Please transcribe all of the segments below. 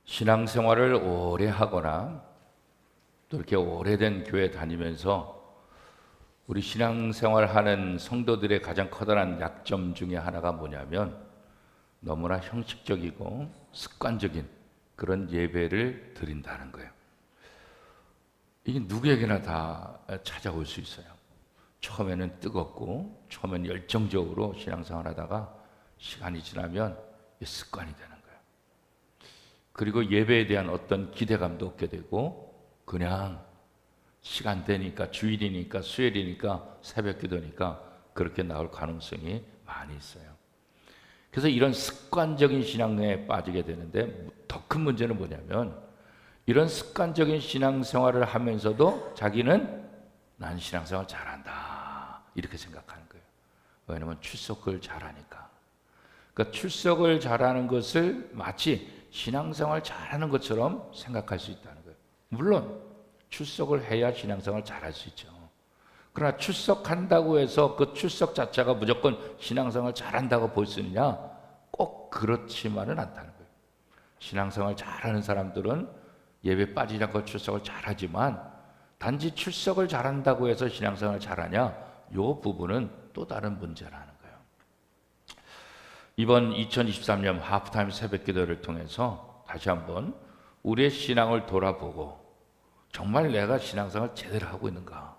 신앙생활을 오래 하거나 또 이렇게 오래된 교회 다니면서 우리 신앙생활 하는 성도들의 가장 커다란 약점 중에 하나가 뭐냐면 너무나 형식적이고 습관적인 그런 예배를 드린다는 거예요. 이게 누구에게나 다 찾아올 수 있어요. 처음에는 뜨겁고 처음에는 열정적으로 신앙생활 하다가 시간이 지나면 습관이 되는 거예요. 그리고 예배에 대한 어떤 기대감도 없게 되고 그냥 시간 되니까 주일이니까 수요일이니까 새벽 기도니까 그렇게 나올 가능성이 많이 있어요. 그래서 이런 습관적인 신앙에 빠지게 되는데 더 큰 문제는 뭐냐면 이런 습관적인 신앙생활을 하면서도 자기는 난 신앙생활 잘한다 이렇게 생각하는 거예요. 왜냐하면 출석을 잘하니까. 그러니까 출석을 잘하는 것을 마치 신앙생활 잘하는 것처럼 생각할 수 있다는 거예요. 물론 출석을 해야 신앙생활 잘할 수 있죠. 그러나 출석한다고 해서 그 출석 자체가 무조건 신앙생활 잘한다고 볼 수 있느냐? 꼭 그렇지만은 않다는 거예요. 신앙생활 잘하는 사람들은 예배 빠지지 않고 출석을 잘하지만 단지 출석을 잘한다고 해서 신앙생활을 잘하냐? 이 부분은 또 다른 문제라는 거예요. 이번 2023년 하프타임 새벽기도를 통해서 다시 한번 우리의 신앙을 돌아보고 정말 내가 신앙생활을 제대로 하고 있는가?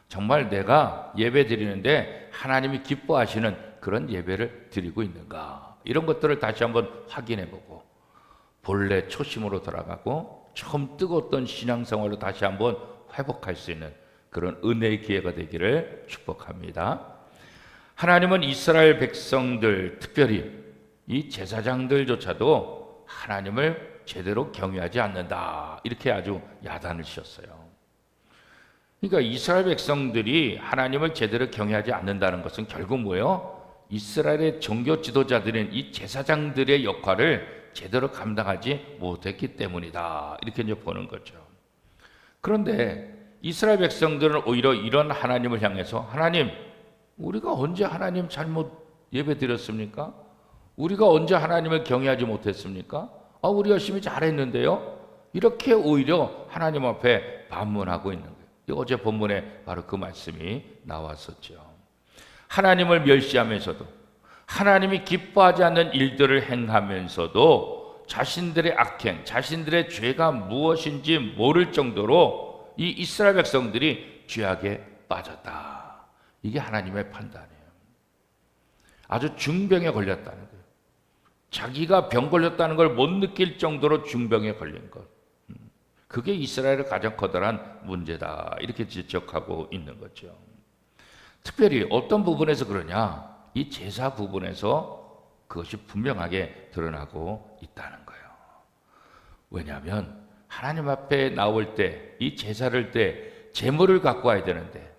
정말 내가 예배 드리는데 하나님이 기뻐하시는 그런 예배를 드리고 있는가? 이런 것들을 다시 한번 확인해보고 본래 초심으로 돌아가고 처음 뜨거웠던 신앙생활로 다시 한번 회복할 수 있는 그런 은혜의 기회가 되기를 축복합니다. 하나님은 이스라엘 백성들, 특별히 이 제사장들조차도 하나님을 제대로 경외하지 않는다. 이렇게 아주 야단을 씌웠어요. 그러니까 이스라엘 백성들이 하나님을 제대로 경외하지 않는다는 것은 결국 뭐예요? 이스라엘의 종교 지도자들인 이 제사장들의 역할을 제대로 감당하지 못했기 때문이다. 이렇게 이제 보는 거죠. 그런데 이스라엘 백성들은 오히려 이런 하나님을 향해서 하나님, 우리가 언제 하나님 잘못 예배 드렸습니까? 우리가 언제 하나님을 경외하지 못했습니까? 우리 열심히 잘했는데요. 이렇게 오히려 하나님 앞에 반문하고 있는 거예요. 어제 본문에 바로 그 말씀이 나왔었죠. 하나님을 멸시하면서도 하나님이 기뻐하지 않는 일들을 행하면서도 자신들의 악행, 자신들의 죄가 무엇인지 모를 정도로 이 이스라엘 백성들이 죄악에 빠졌다. 이게 하나님의 판단이에요. 아주 중병에 걸렸다는 거예요. 자기가 병 걸렸다는 걸 못 느낄 정도로 중병에 걸린 것. 그게 이스라엘의 가장 커다란 문제다. 이렇게 지적하고 있는 거죠. 특별히 어떤 부분에서 그러냐? 이 제사 부분에서 그것이 분명하게 드러나고 있다는 거예요. 왜냐하면 하나님 앞에 나올 때, 이 제사를 때 제물을 갖고 와야 되는데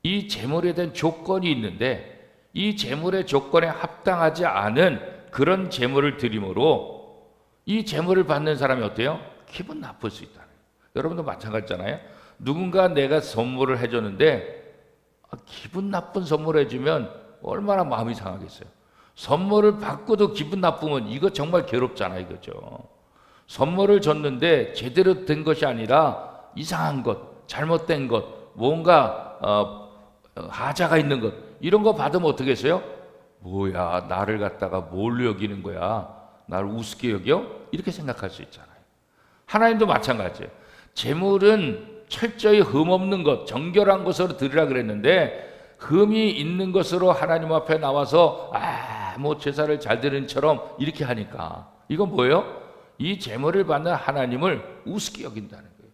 이 제물에 대한 조건이 있는데 이 제물의 조건에 합당하지 않은 그런 제물을 드림으로 이 제물을 받는 사람이 어때요? 기분 나쁠 수 있다는 거예요. 여러분도 마찬가지잖아요. 누군가 내가 선물을 해줬는데 기분 나쁜 선물을 해주면 얼마나 마음이 상하겠어요. 선물을 받고도 기분 나쁘면 이거 정말 괴롭잖아요, 이거죠. 선물을 줬는데 제대로 된 것이 아니라 이상한 것, 잘못된 것, 뭔가 하자가 있는 것, 이런 거 받으면 어떻게 했어요? 뭐야, 나를 갖다가 뭘로 여기는 거야? 나를 우습게 여겨? 이렇게 생각할 수 있잖아요. 하나님도 마찬가지예요. 재물은 철저히 흠 없는 것, 정결한 것으로 드리라 그랬는데 흠이 있는 것으로 하나님 앞에 나와서 뭐 제사를 잘 드리는 처럼 이렇게 하니까 이건 뭐예요? 이 재물을 받는 하나님을 우습게 여긴다는 거예요.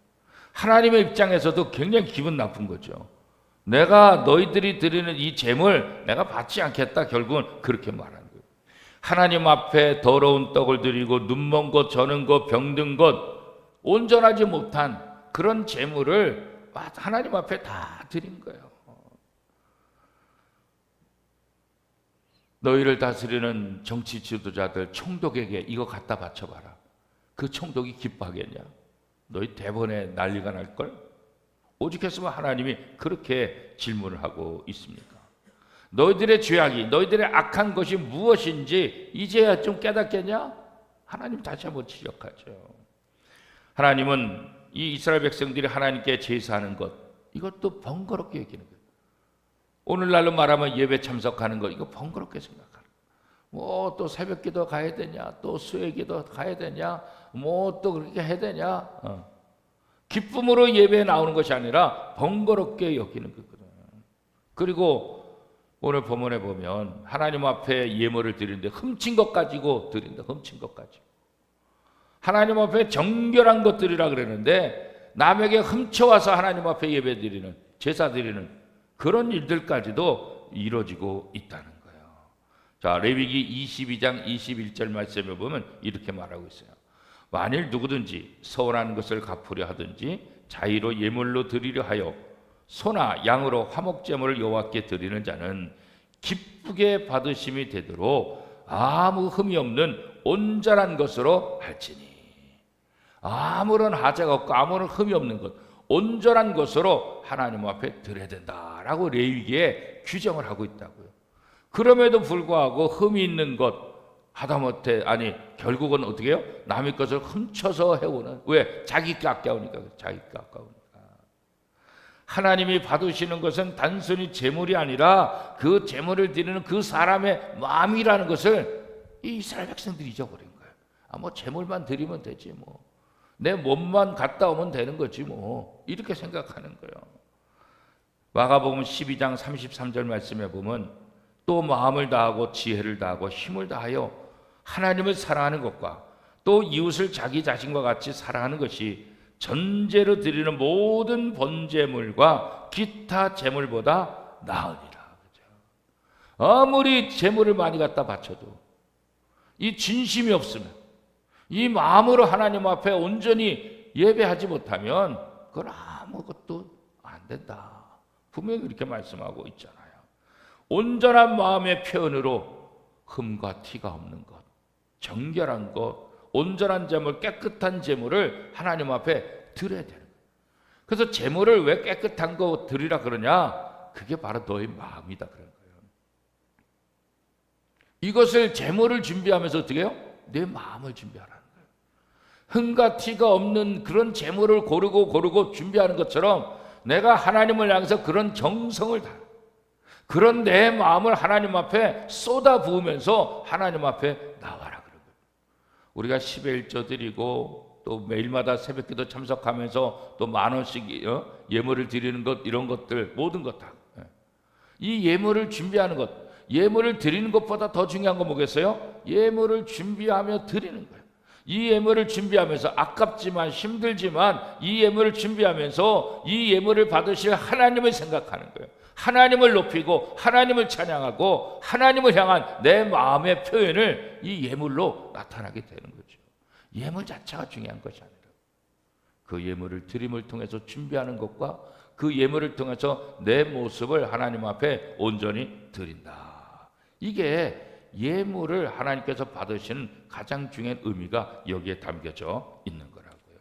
하나님의 입장에서도 굉장히 기분 나쁜 거죠. 내가 너희들이 드리는 이 재물 내가 받지 않겠다. 결국은 그렇게 말하는 거예요. 하나님 앞에 더러운 떡을 드리고 눈먼 것, 저는 것, 병든 것, 온전하지 못한 그런 재물을 하나님 앞에 다 드린 거예요. 너희를 다스리는 정치 지도자들, 총독에게 이거 갖다 바쳐봐라. 그 총독이 기뻐하겠냐? 너희 대번에 난리가 날걸? 오죽했으면 하나님이 그렇게 질문을 하고 있습니까? 너희들의 죄악이, 너희들의 악한 것이 무엇인지 이제야 좀 깨닫겠냐? 하나님 다시 한번 지적하죠. 하나님은 이 이스라엘 백성들이 하나님께 제사하는 것, 이것도 번거롭게 여기는 거예요. 오늘날로 말하면 예배 참석하는 것, 이거 번거롭게 생각하는 거예요. 뭐 또 새벽기도 가야 되냐, 또 수요기도 가야 되냐, 뭐 또 그렇게 해야 되냐. 기쁨으로 예배에 나오는 것이 아니라 번거롭게 여기는 거거든요. 그리고 오늘 본문에 보면 하나님 앞에 예물을 드리는데 훔친 것 가지고 드린다. 훔친 것 가지고. 하나님 앞에 정결한 것 드리라 그랬는데 남에게 훔쳐와서 하나님 앞에 예배 드리는, 제사 드리는 그런 일들까지도 이루어지고 있다는 거예요. 자, 레위기 22장 21절 말씀에 보면 이렇게 말하고 있어요. 만일 누구든지 서원하는 것을 갚으려 하든지 자의로 예물로 드리려 하여 소나 양으로 화목제물을 여호와께 드리는 자는 기쁘게 받으심이 되도록 아무 흠이 없는 온전한 것으로 할지니. 아무런 하자가 없고 아무런 흠이 없는 것, 온전한 것으로 하나님 앞에 드려야 된다라고 레위기에 규정을 하고 있다고요. 그럼에도 불구하고 흠이 있는 것 하다못해 결국은 어떻게 해요? 남의 것을 훔쳐서 해오는. 왜? 자기가 아까우니까. 자기가 아까우니까. 하나님이 받으시는 것은 단순히 재물이 아니라 그 재물을 드리는 그 사람의 마음이라는 것을 이 이스라엘 백성들이 잊어버린 거예요. 뭐 재물만 드리면 되지 뭐. 내 몸만 갔다 오면 되는 거지 뭐. 이렇게 생각하는 거예요. 마가복음 12장 33절 말씀에 보면 또 마음을 다하고 지혜를 다하고 힘을 다하여 하나님을 사랑하는 것과 또 이웃을 자기 자신과 같이 사랑하는 것이 전제로 드리는 모든 번제물과 기타 제물보다 나으니라. 아무리 제물을 많이 갖다 바쳐도 이 진심이 없으면, 이 마음으로 하나님 앞에 온전히 예배하지 못하면 그건 아무것도 안 된다. 분명히 그렇게 말씀하고 있잖아요. 온전한 마음의 표현으로 흠과 티가 없는 것, 정결한 것, 온전한 제물, 깨끗한 제물을 하나님 앞에 드려야 되는 거예요. 그래서 제물을 왜 깨끗한 거 드리라 그러냐? 그게 바로 너의 마음이다 그런 거예요. 이것을 제물을 준비하면서 어떻게 해요? 내 마음을 준비하라는 거예요. 흠과 티가 없는 그런 제물을 고르고 준비하는 것처럼 내가 하나님을 향해서 그런 정성을 다, 그런 내 마음을 하나님 앞에 쏟아 부으면서 하나님 앞에 나와라. 우리가 10의 1조 드리고 또 매일마다 새벽기도 참석하면서 또 10,000원씩 예물을 드리는 것, 이런 것들 모든 것 다. 이 예물을 준비하는 것, 예물을 드리는 것보다 더 중요한 건 뭐겠어요? 예물을 준비하며 드리는 거예요. 이 예물을 준비하면서 아깝지만 힘들지만 이 예물을 준비하면서 이 예물을 받으실 하나님을 생각하는 거예요. 하나님을 높이고 하나님을 찬양하고 하나님을 향한 내 마음의 표현을 이 예물로 나타나게 되는 거죠. 예물 자체가 중요한 것이 아니라 그 예물을 드림을 통해서 준비하는 것과 그 예물을 통해서 내 모습을 하나님 앞에 온전히 드린다. 이게 예물을 하나님께서 받으시는 가장 중요한 의미가 여기에 담겨져 있는 거라고요.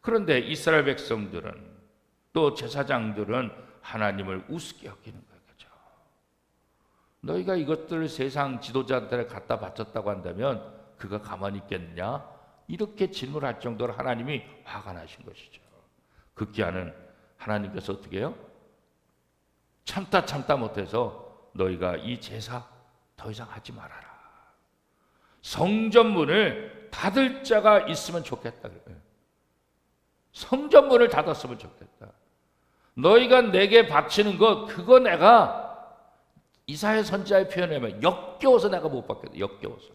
그런데 이스라엘 백성들은 또 제사장들은 하나님을 우습게 여기는 거죠. 너희가 이것들을 세상 지도자들에 갖다 바쳤다고 한다면 그가 가만히 있겠느냐? 이렇게 질문할 정도로 하나님이 화가 나신 것이죠. 급기야는 하나님께서 어떻게 해요? 참다 못해서 너희가 이 제사 더 이상 하지 말아라. 성전문을 닫을 자가 있으면 좋겠다. 성전문을 닫았으면 좋겠다. 너희가 내게 바치는 것, 그거 내가 이사야 선지자의 표현하면 역겨워서 내가 못 받겠다. 역겨워서.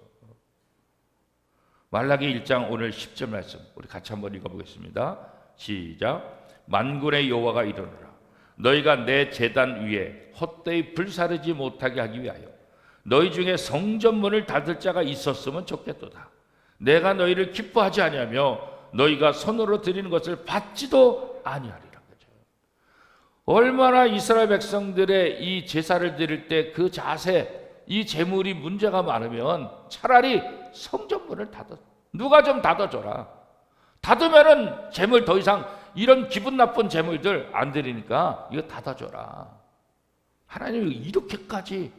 말라기 1장 오늘 10절 말씀 우리 같이 한번 읽어보겠습니다. 시작. 만군의 여호와가 이르노라. 너희가 내 제단 위에 헛되이 불사르지 못하게 하기 위하여 너희 중에 성전문을 닫을 자가 있었으면 좋겠도다. 내가 너희를 기뻐하지 아니하며 너희가 손으로 드리는 것을 받지도 아니하리라. 얼마나 이스라엘 백성들의 이 제사를 드릴 때 그 자세, 이 제물이 문제가 많으면 차라리 성전문을 닫아. 누가 좀 닫아줘라. 닫으면은 제물 더 이상 이런 기분 나쁜 제물들 안 드리니까 이거 닫아줘라. 하나님이 이렇게까지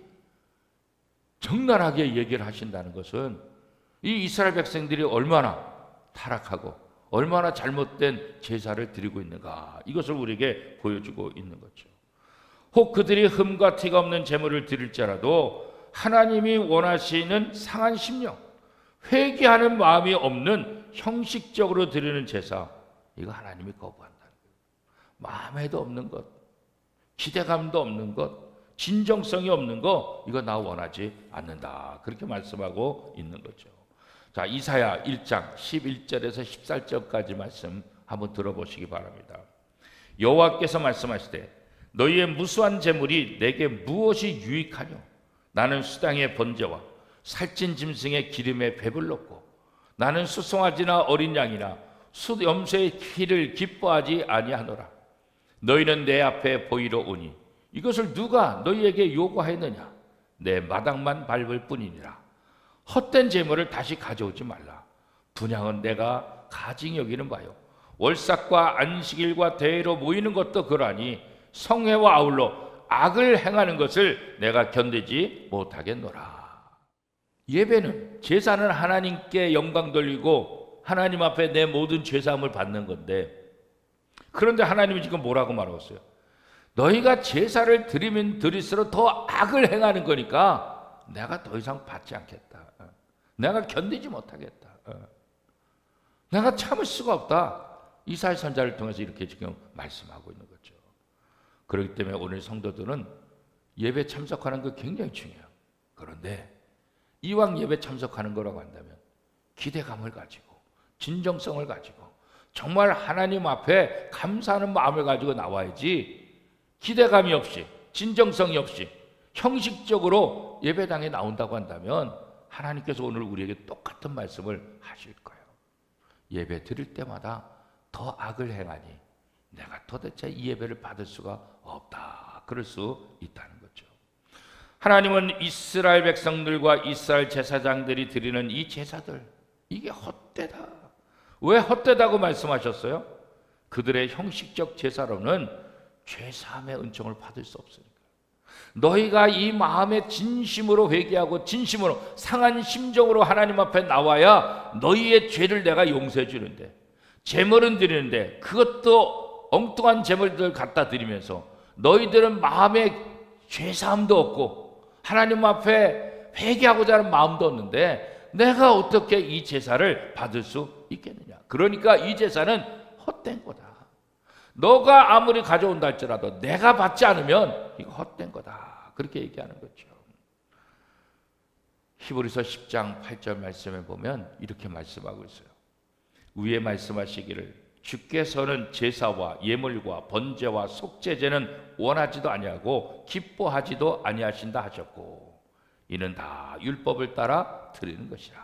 적나라하게 얘기를 하신다는 것은 이 이스라엘 백성들이 얼마나 타락하고 얼마나 잘못된 제사를 드리고 있는가, 이것을 우리에게 보여주고 있는 거죠. 혹 그들이 흠과 티가 없는 제물을 드릴지라도 하나님이 원하시는 상한 심령, 회개하는 마음이 없는 형식적으로 드리는 제사, 이거 하나님이 거부한다는 거예요. 마음에도 없는 것, 기대감도 없는 것, 진정성이 없는 거, 이거 나 원하지 않는다, 그렇게 말씀하고 있는 거죠. 자, 이사야 1장 11절에서 14절까지 말씀 한번 들어보시기 바랍니다. 여호와께서 말씀하시되 너희의 무수한 재물이 내게 무엇이 유익하뇨? 나는 수당의 번제와 살찐 짐승의 기름에 배불렀고 나는 수송아지나 어린 양이나 염소의 피를 기뻐하지 아니하노라. 너희는 내 앞에 보이러 오니 이것을 누가 너희에게 요구하였느냐? 내 마당만 밟을 뿐이니라. 헛된 재물을 다시 가져오지 말라. 분향은 내가 가증히 여기는 바요, 월삭과 안식일과 대회로 모이는 것도 그러하니 성회와 아울러 악을 행하는 것을 내가 견디지 못하겠노라. 예배는, 제사는 하나님께 영광 돌리고 하나님 앞에 내 모든 죄사함을 받는 건데, 그런데 하나님이 지금 뭐라고 말하고 있어요? 너희가 제사를 드리면 드릴수록 더 악을 행하는 거니까 내가 더 이상 받지 않겠다. 내가 견디지 못하겠다. 내가 참을 수가 없다. 이사야 선지자를 통해서 이렇게 지금 말씀하고 있는 거죠. 그렇기 때문에 오늘 성도들은 예배 참석하는 거 굉장히 중요해요. 그런데 이왕 예배 참석하는 거라고 한다면 기대감을 가지고 진정성을 가지고 정말 하나님 앞에 감사하는 마음을 가지고 나와야지, 기대감이 없이 진정성이 없이 형식적으로 예배당에 나온다고 한다면 하나님께서 오늘 우리에게 똑같은 말씀을 하실 거예요. 예배 드릴 때마다 더 악을 행하니 내가 도대체 이 예배를 받을 수가 없다, 그럴 수 있다는 거죠. 하나님은 이스라엘 백성들과 이스라엘 제사장들이 드리는 이 제사들, 이게 헛되다. 왜 헛되다고 말씀하셨어요? 그들의 형식적 제사로는 죄사함의 은총을 받을 수 없으니까. 너희가 이 마음에 진심으로 회개하고 진심으로 상한 심정으로 하나님 앞에 나와야 너희의 죄를 내가 용서해 주는데, 제물은 드리는데 그것도 엉뚱한 제물들 갖다 드리면서 너희들은 마음에 죄사함도 없고 하나님 앞에 회개하고자 하는 마음도 없는데 내가 어떻게 이 제사를 받을 수 있겠느냐. 그러니까 이 제사는 헛된 거다. 너가 아무리 가져온다 할지라도 내가 받지 않으면 이거 헛된 거다, 그렇게 얘기하는 거죠. 히브리서 10장 8절 말씀에 보면 이렇게 말씀하고 있어요. 위에 말씀하시기를 주께서는 제사와 예물과 번제와 속죄제는 원하지도 아니하고 기뻐하지도 아니하신다 하셨고 이는 다 율법을 따라 드리는 것이라.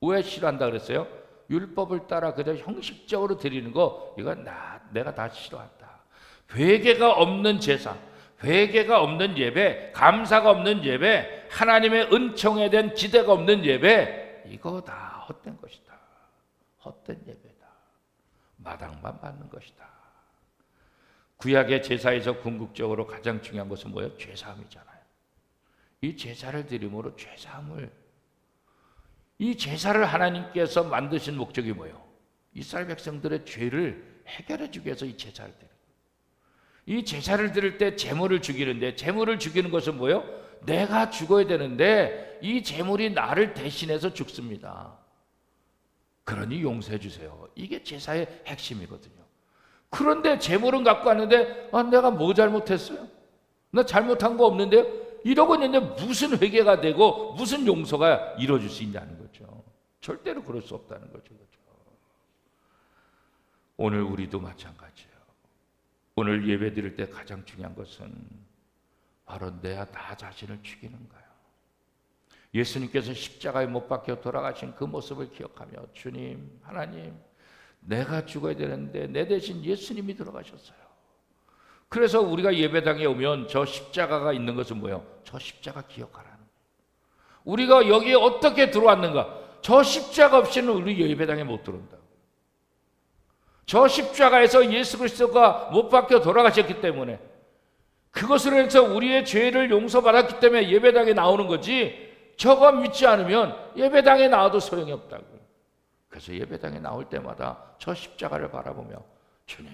왜 싫어한다 그랬어요? 율법을 따라 그저 형식적으로 드리는 거, 이건 내가 다 싫어한다. 회개가 없는 제사, 회개가 없는 예배, 감사가 없는 예배, 하나님의 은총에 대한 기대가 없는 예배, 이거 다 헛된 것이다. 헛된 예배다. 마당만 받는 것이다. 구약의 제사에서 궁극적으로 가장 중요한 것은 뭐예요? 죄사함이잖아요. 이 제사를 드림으로 죄사함을, 이 제사를 하나님께서 만드신 목적이 뭐예요? 이스라엘 백성들의 죄를 해결해 주기 위해서 이 제사를 드려요. 이 제사를 드릴 때 제물을 죽이는데, 제물을 죽이는 것은 뭐예요? 내가 죽어야 되는데 이 제물이 나를 대신해서 죽습니다. 그러니 용서해 주세요. 이게 제사의 핵심이거든요. 그런데 제물은 갖고 왔는데 내가 뭐 잘못했어요? 나 잘못한 거 없는데요? 이러고 있는데 무슨 회개가 되고 무슨 용서가 이루어질 수 있냐는 거죠. 절대로 그럴 수 없다는 거죠. 오늘 우리도 마찬가지예요. 오늘 예배 드릴 때 가장 중요한 것은 바로 나 자신을 죽이는 거예요. 예수님께서 십자가에 못 박혀 돌아가신 그 모습을 기억하며 주님, 하나님, 내가 죽어야 되는데 내 대신 예수님이 돌아가셨어요. 그래서 우리가 예배당에 오면 저 십자가가 있는 것은 뭐예요? 저 십자가 기억하라는 거예요. 우리가 여기에 어떻게 들어왔는가? 저 십자가 없이는 우리 예배당에 못 들어온다고. 저 십자가에서 예수 그리스도가 못 박혀 돌아가셨기 때문에, 그것으로 해서 우리의 죄를 용서받았기 때문에 예배당에 나오는 거지, 저거 믿지 않으면 예배당에 나와도 소용이 없다고. 그래서 예배당에 나올 때마다 저 십자가를 바라보며 주님,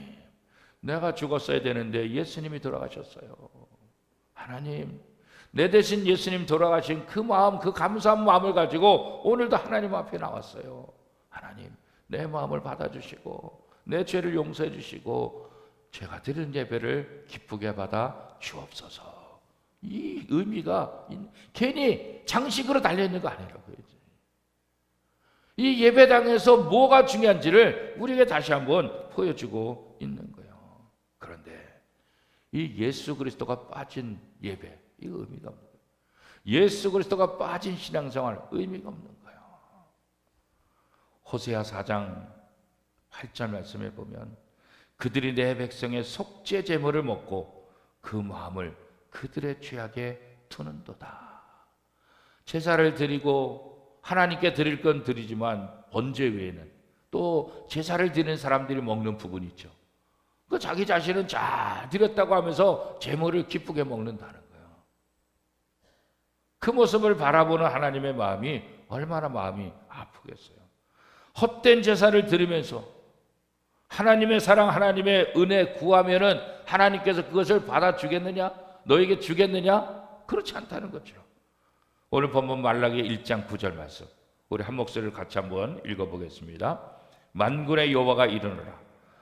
내가 죽었어야 되는데 예수님이 돌아가셨어요. 하나님, 내 대신 예수님 돌아가신 그 마음, 그 감사한 마음을 가지고 오늘도 하나님 앞에 나왔어요. 하나님, 내 마음을 받아주시고 내 죄를 용서해 주시고 제가 드리는 예배를 기쁘게 받아 주옵소서. 이 의미가 괜히 장식으로 달려있는 거 아니라고요. 이 예배당에서 뭐가 중요한지를 우리에게 다시 한번 보여주고 있는 거예요. 그런데 이 예수 그리스도가 빠진 예배, 이 의미가 없는 거예요. 예수 그리스도가 빠진 신앙생활, 의미가 없는 거예요. 호세아 4장 8절 말씀에 보면 그들이 내 백성의 속죄 제물을 먹고 그 마음을 그들의 죄악에 두는도다. 제사를 드리고 하나님께 드릴 건 드리지만 번제 외에는 또 제사를 드리는 사람들이 먹는 부분이 있죠. 그 자기 자신은 잘 드렸다고 하면서 제물을 기쁘게 먹는다는 거예요. 그 모습을 바라보는 하나님의 마음이 얼마나 마음이 아프겠어요. 헛된 제사를 드리면서 하나님의 사랑, 하나님의 은혜 구하면은 하나님께서 그것을 받아주겠느냐? 너에게 주겠느냐? 그렇지 않다는 거죠. 오늘 본문 말라기 1장 9절 말씀, 우리 한 목소리를 같이 한번 읽어보겠습니다. 만군의 여호와가 이르노라,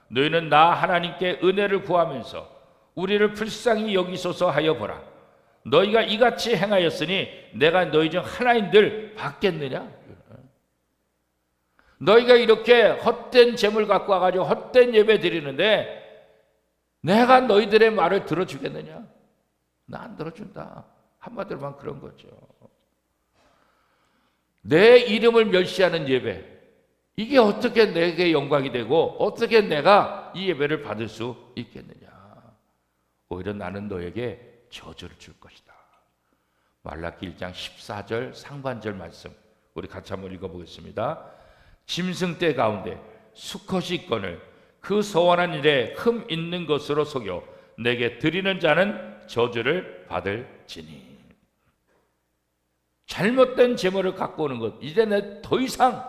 너희는 나 하나님께 은혜를 구하면서 우리를 불쌍히 여기소서 하여 보라. 너희가 이같이 행하였으니 내가 너희 중 하나인들 받겠느냐? 너희가 이렇게 헛된 재물 갖고 와가지고 헛된 예배 드리는데 내가 너희들의 말을 들어주겠느냐? 나 안 들어준다. 한마디로만 그런 거죠. 내 이름을 멸시하는 예배, 이게 어떻게 내게 영광이 되고 어떻게 내가 이 예배를 받을 수 있겠느냐? 오히려 나는 너에게 저주를 줄 것이다. 말라기 1장 14절 상반절 말씀, 우리 같이 한번 읽어보겠습니다. 짐승떼 가운데 수컷이 있거늘 그 서원한 일에 흠 있는 것으로 속여 내게 드리는 자는 저주를 받을지니. 잘못된 제물을 갖고 오는 것, 이제 내 더 이상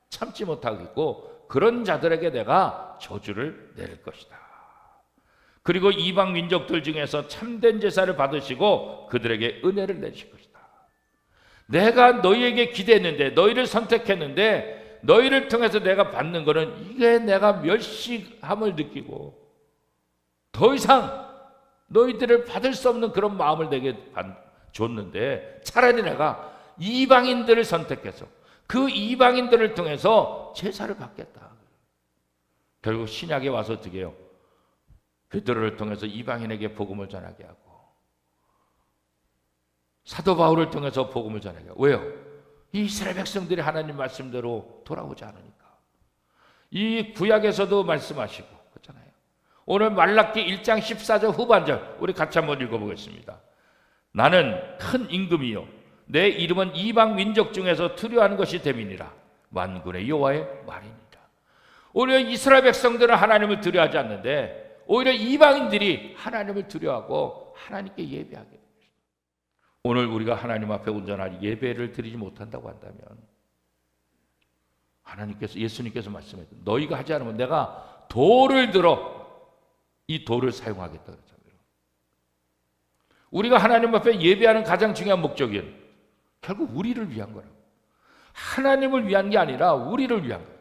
참지 못하겠고 그런 자들에게 내가 저주를 내릴 것이다. 그리고 이방 민족들 중에서 참된 제사를 받으시고 그들에게 은혜를 내실 것이다. 내가 너희에게 기대했는데, 너희를 선택했는데 너희를 통해서 내가 받는 것은 이게 내가 멸시함을 느끼고 더 이상 너희들을 받을 수 없는 그런 마음을 내게 줬는데 차라리 내가 이방인들을 선택해서 그 이방인들을 통해서 제사를 받겠다. 결국 신약에 와서 어떻게 해요? 베드로를 통해서 이방인에게 복음을 전하게 하고 사도 바울을 통해서 복음을 전하게 하고. 왜요? 이 이스라엘 백성들이 하나님 말씀대로 돌아오지 않으니까. 이 구약에서도 말씀하시고 그렇잖아요. 오늘 말라기 1장 14절 후반절 우리 같이 한번 읽어보겠습니다. 나는 큰 임금이요 내 이름은 이방 민족 중에서 두려워하는 것이 됨이니라. 만군의 여호와의 말이니라. 오히려 이스라엘 백성들은 하나님을 두려워하지 않는데 오히려 이방인들이 하나님을 두려워하고 하나님께 예배하게 됩니다. 오늘 우리가 하나님 앞에 온전한 예배를 드리지 못한다고 한다면 하나님께서, 예수님께서 말씀했죠. 너희가 하지 않으면 내가 돌을 들어 이 돌을 사용하겠다 그랬잖아요. 우리가 하나님 앞에 예배하는 가장 중요한 목적은 결국 우리를 위한 거라고. 하나님을 위한 게 아니라 우리를 위한 거예요.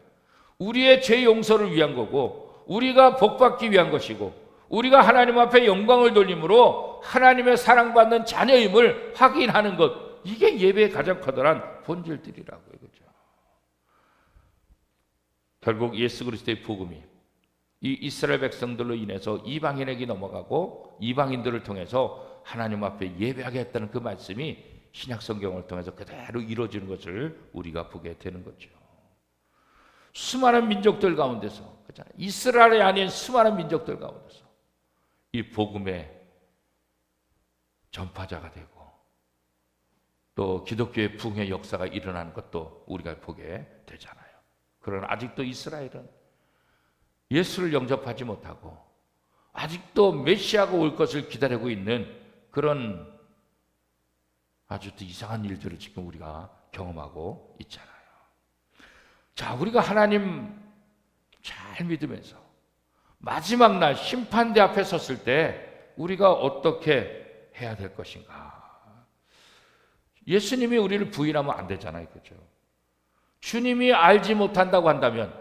우리의 죄 용서를 위한 거고 우리가 복받기 위한 것이고 우리가 하나님 앞에 영광을 돌림으로 하나님의 사랑받는 자녀임을 확인하는 것, 이게 예배의 가장 커다란 본질들이라고요. 그렇죠? 결국 예수 그리스도의 복음이 이 이스라엘 백성들로 인해서 이방인에게 넘어가고 이방인들을 통해서 하나님 앞에 예배하게 했다는 그 말씀이 신약 성경을 통해서 그대로 이루어지는 것을 우리가 보게 되는 거죠. 수많은 민족들 가운데서, 그렇잖아요. 이스라엘이 아닌 수많은 민족들 가운데서 이 복음의 전파자가 되고 또 기독교의 부흥의 역사가 일어나는 것도 우리가 보게 되잖아요. 그러나 아직도 이스라엘은 예수를 영접하지 못하고 아직도 메시아가 올 것을 기다리고 있는 그런 아주 또 이상한 일들을 지금 우리가 경험하고 있잖아요. 자, 우리가 하나님 잘 믿으면서 마지막 날 심판대 앞에 섰을 때 우리가 어떻게 해야 될 것인가? 예수님이 우리를 부인하면 안 되잖아요. 그렇죠? 주님이 알지 못한다고 한다면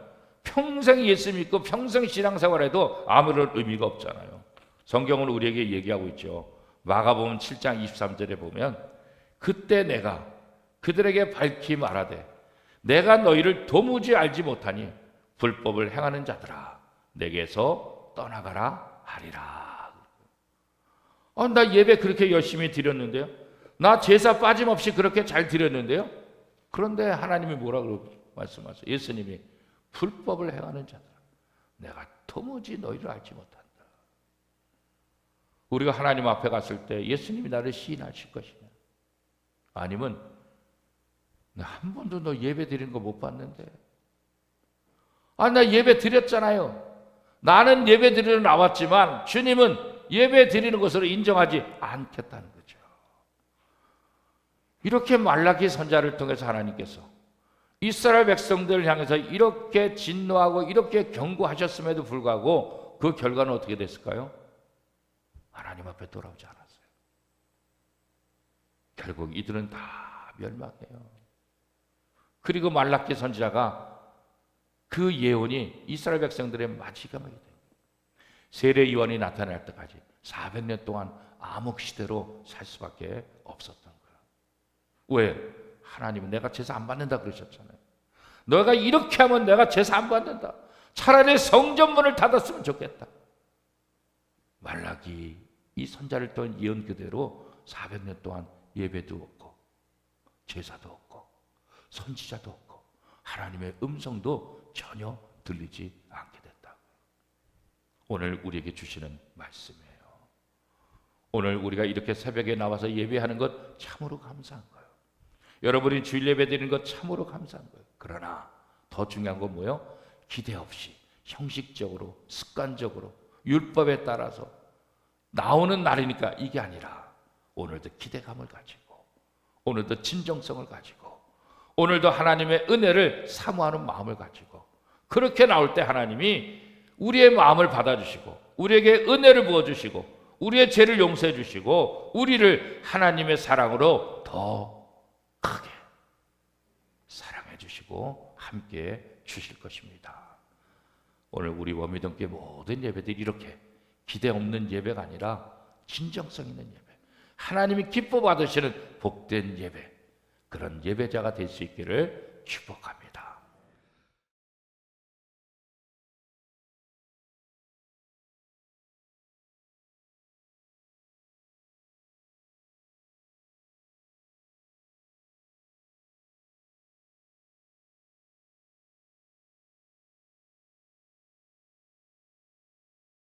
평생 예수 믿고 평생 신앙생활해도 아무런 의미가 없잖아요. 성경은 우리에게 얘기하고 있죠. 마가복음 7장 23절에 보면 그때 내가 그들에게 밝히 말하되 내가 너희를 도무지 알지 못하니 불법을 행하는 자들아 내게서 떠나가라 하리라. 나 예배 그렇게 열심히 드렸는데요. 나 제사 빠짐없이 그렇게 잘 드렸는데요. 그런데 하나님이 뭐라고 말씀하세요? 예수님이 불법을 행하는 자들아 내가 도무지 너희를 알지 못한다. 우리가 하나님 앞에 갔을 때 예수님이 나를 시인하실 것이냐? 아니면 나 한 번도 너 예배 드리는 거 못 봤는데. 나 예배 드렸잖아요. 나는 예배 드리러 나왔지만 주님은 예배 드리는 것으로 인정하지 않겠다는 거죠. 이렇게 말라기 선지자를 통해서 하나님께서 이스라엘 백성들을 향해서 이렇게 진노하고 이렇게 경고하셨음에도 불구하고 그 결과는 어떻게 됐을까요? 하나님 앞에 돌아오지 않았어요. 결국 이들은 다 멸망해요. 그리고 말라기 선지자가 그 예언이 이스라엘 백성들의 마지막이 돼요. 세례 요한이 나타날 때까지 400년 동안 암흑시대로 살 수밖에 없었던 거예요. 왜? 하나님은 내가 제사 안 받는다 그러셨잖아요. 너가 이렇게 하면 내가 제사 안 받는다. 차라리 성전문을 닫았으면 좋겠다. 말라기 이 선자를 통한 예언 그대로 400년 동안 예배도 없고 제사도 없고 선지자도 없고 하나님의 음성도 전혀 들리지 않게 됐다. 오늘 우리에게 주시는 말씀이에요. 오늘 우리가 이렇게 새벽에 나와서 예배하는 것 참으로 감사한 거예요. 여러분이 주일 예배 드리는 것 참으로 감사한 거예요. 그러나 더 중요한 건 뭐예요? 기대 없이 형식적으로 습관적으로 율법에 따라서 나오는 날이니까 이게 아니라 오늘도 기대감을 가지고 오늘도 진정성을 가지고 오늘도 하나님의 은혜를 사모하는 마음을 가지고 그렇게 나올 때 하나님이 우리의 마음을 받아주시고 우리에게 은혜를 부어주시고 우리의 죄를 용서해 주시고 우리를 하나님의 사랑으로 더 크게 사랑해 주시고 함께 주실 것입니다. 오늘 우리 원미동교회 모든 예배들이 이렇게 기대 없는 예배가 아니라 진정성 있는 예배, 하나님이 기뻐 받으시는 복된 예배, 그런 예배자가 될 수 있기를 축복합니다.